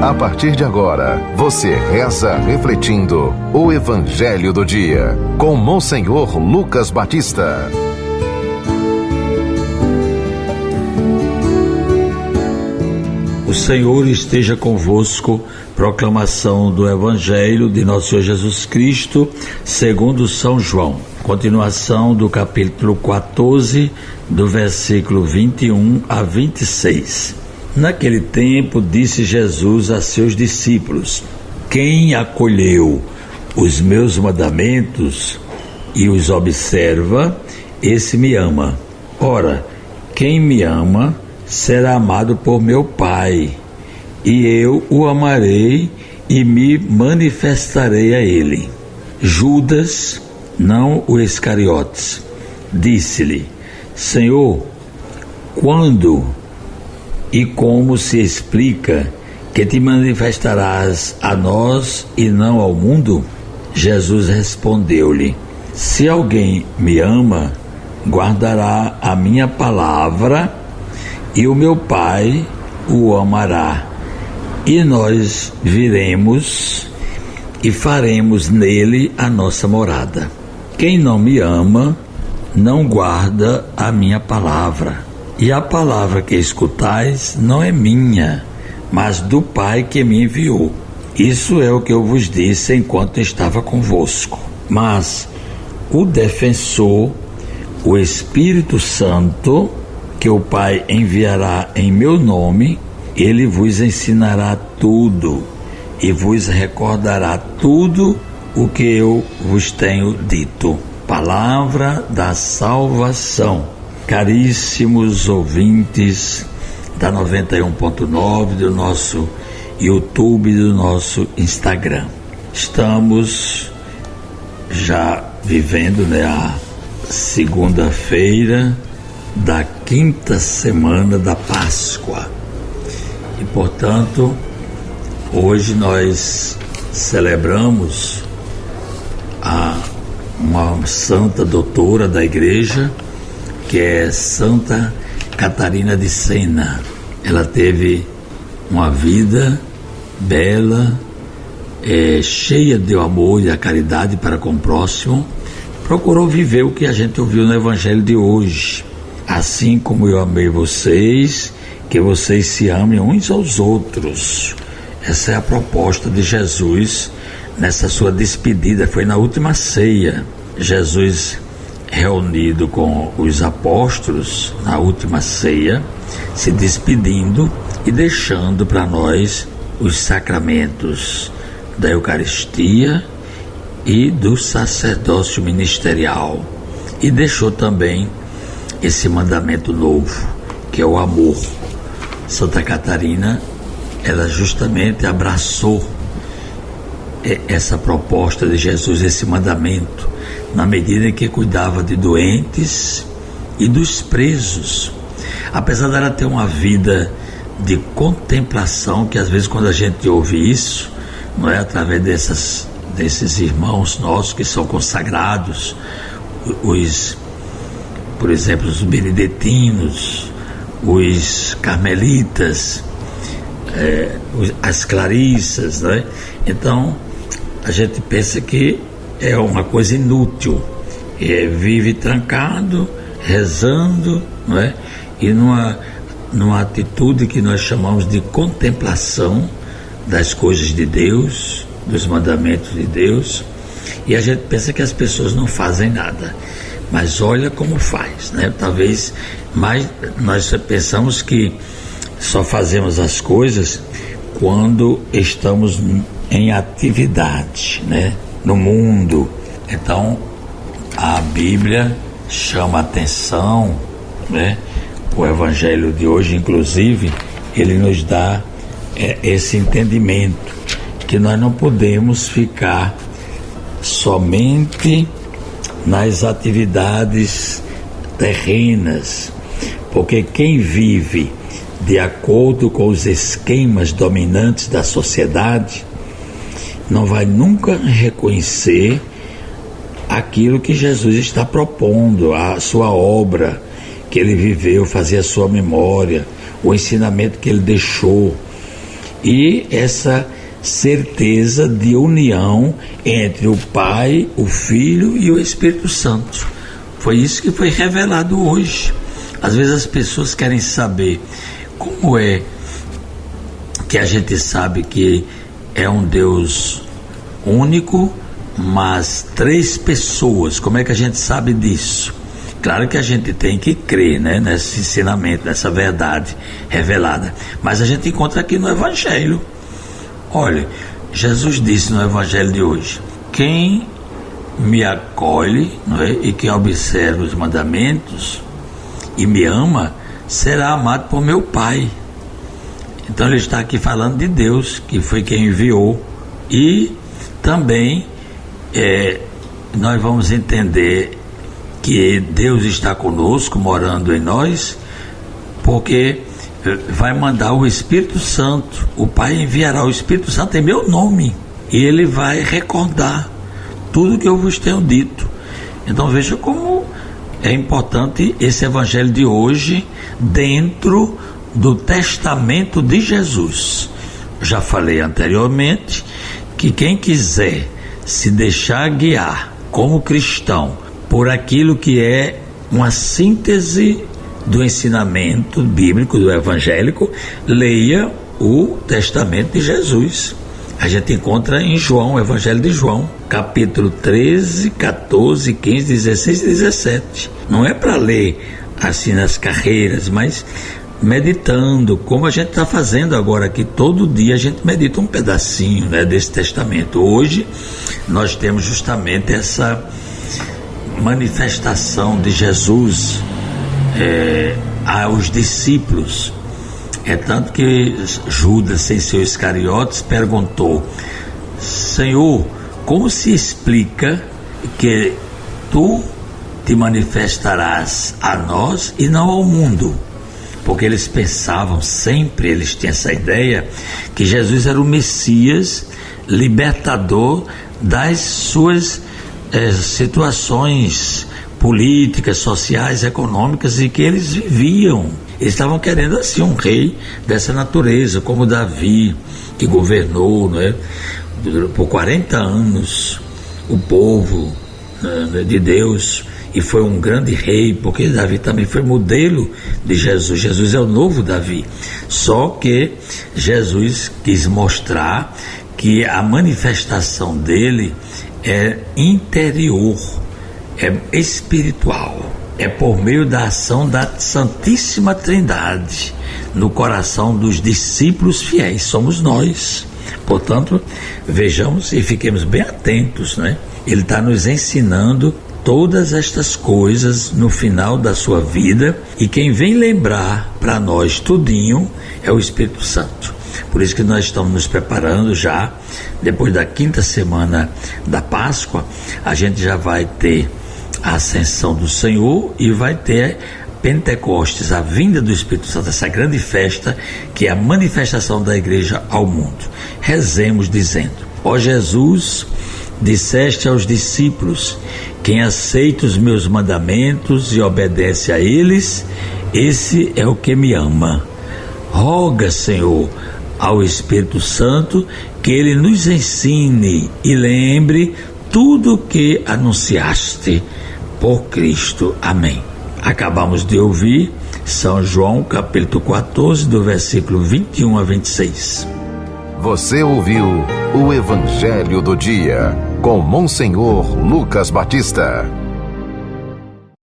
A partir de agora, você reza refletindo o Evangelho do Dia, com Monsenhor Lucas Batista. O Senhor esteja convosco. Proclamação do Evangelho de Nosso Senhor Jesus Cristo, segundo São João. Continuação do capítulo 14, do versículo 21 a 26. Naquele tempo, disse Jesus a seus discípulos: quem acolheu os meus mandamentos e os observa, esse me ama. Ora, quem me ama será amado por meu Pai, e eu o amarei e me manifestarei a ele. Judas, não o Iscariotes, disse-lhe: Senhor, quando e como se explica que te manifestarás a nós e não ao mundo? Jesus respondeu-lhe: se alguém me ama, guardará a minha palavra, e o meu Pai o amará, e nós viremos e faremos nele a nossa morada. Quem não me ama, não guarda a minha palavra, e a palavra que escutais não é minha, mas do Pai que me enviou. Isso é o que eu vos disse enquanto estava convosco. Mas o defensor, o Espírito Santo, que o Pai enviará em meu nome, ele vos ensinará tudo e vos recordará tudo o que eu vos tenho dito. Palavra da salvação. Caríssimos ouvintes da 91.9, do nosso YouTube, do nosso Instagram. Estamos já vivendo, a segunda-feira da quinta semana da Páscoa. E, portanto, hoje nós celebramos uma santa doutora da igreja, que é Santa Catarina de Sena. Ela teve uma vida bela, cheia de amor e da caridade para com o próximo. Procurou viver o que a gente ouviu no Evangelho de hoje. Assim como eu amei vocês, que vocês se amem uns aos outros. Essa é a proposta de Jesus nessa sua despedida. Foi na última ceia. Jesus, reunido com os apóstolos na última ceia, se despedindo e deixando para nós os sacramentos da Eucaristia e do sacerdócio ministerial. E deixou também esse mandamento novo, que é o amor. Santa Catarina, ela justamente abraçou essa proposta de Jesus, esse mandamento, na medida em que cuidava de doentes e dos presos. Apesar dela ter uma vida de contemplação, que às vezes quando a gente ouve isso, não é através desses irmãos nossos que são consagrados, por exemplo, os beneditinos, os carmelitas, as clarissas, né? Então a gente pensa que é uma coisa inútil, vive trancado, rezando, não é? E numa atitude que nós chamamos de contemplação das coisas de Deus, dos mandamentos de Deus, e a gente pensa que as pessoas não fazem nada, mas olha como faz, né? Talvez mais nós pensamos que só fazemos as coisas quando estamos em atividade, né? No mundo. Então a Bíblia chama atenção, né? O Evangelho de hoje, inclusive, ele nos dá esse entendimento, que nós não podemos ficar somente nas atividades terrenas, porque quem vive de acordo com os esquemas dominantes da sociedade não vai nunca reconhecer aquilo que Jesus está propondo, a sua obra que ele viveu, fazer a sua memória, o ensinamento que ele deixou. e essa certeza de união entre o Pai, o Filho e o Espírito Santo. Foi isso que foi revelado hoje. Às vezes as pessoas querem saber como é que a gente sabe que é um Deus único, mas 3 pessoas. Como é que a gente sabe disso? Claro que a gente tem que crer, né, nesse ensinamento, nessa verdade revelada. Mas a gente encontra aqui no Evangelho. Olha, Jesus disse no Evangelho de hoje: quem me acolhe, não é, e quem observa os mandamentos e me ama, será amado por meu Pai. Então ele está aqui falando de Deus, que foi quem enviou. E também nós vamos entender que Deus está conosco, morando em nós, porque vai mandar o Espírito Santo. O Pai enviará o Espírito Santo em meu nome, e ele vai recordar tudo que eu vos tenho dito. Então veja como é importante esse Evangelho de hoje dentro do testamento de Jesus. Já falei anteriormente que quem quiser se deixar guiar como cristão por aquilo que é uma síntese do ensinamento bíblico, do evangélico, leia o testamento de Jesus. A gente encontra em João, o Evangelho de João, capítulo 13, 14, 15, 16 e 17. Não é para ler assim nas carreiras, mas meditando, como a gente está fazendo agora aqui. Todo dia a gente medita um pedacinho, né, desse testamento. Hoje nós temos justamente essa manifestação de Jesus aos discípulos. É tanto que Judas, sem seu Iscariotes, perguntou: Senhor, como se explica que tu te manifestarás a nós e não ao mundo? Porque eles pensavam sempre, eles tinham essa ideia, que Jesus era o Messias libertador das suas situações políticas, sociais, econômicas, e que eles viviam. Eles estavam querendo assim um rei dessa natureza, como Davi, que governou, né, por 40 anos o povo, né, de Deus, e foi um grande rei, porque Davi também foi modelo de Jesus. Jesus é o novo Davi. Só que Jesus quis mostrar que a manifestação dele é interior, é espiritual, é por meio da ação da Santíssima Trindade no coração dos discípulos fiéis. Somos nós. Portanto, vejamos e fiquemos bem atentos, né? Ele está nos ensinando todas estas coisas no final da sua vida, e quem vem lembrar para nós tudinho é o Espírito Santo. Por isso que nós estamos nos preparando já, depois da 5ª semana da Páscoa, a gente já vai ter a ascensão do Senhor e vai ter Pentecostes, a vinda do Espírito Santo, essa grande festa que é a manifestação da igreja ao mundo. Rezemos dizendo: ó Jesus, disseste aos discípulos: quem aceita os meus mandamentos e obedece a eles, esse é o que me ama. Roga, Senhor, ao Espírito Santo que ele nos ensine e lembre tudo o que anunciaste por Cristo. Amém. Acabamos de ouvir São João, capítulo 14, do versículo 21 a 26. Você ouviu o Evangelho do Dia, com Monsenhor Lucas Batista.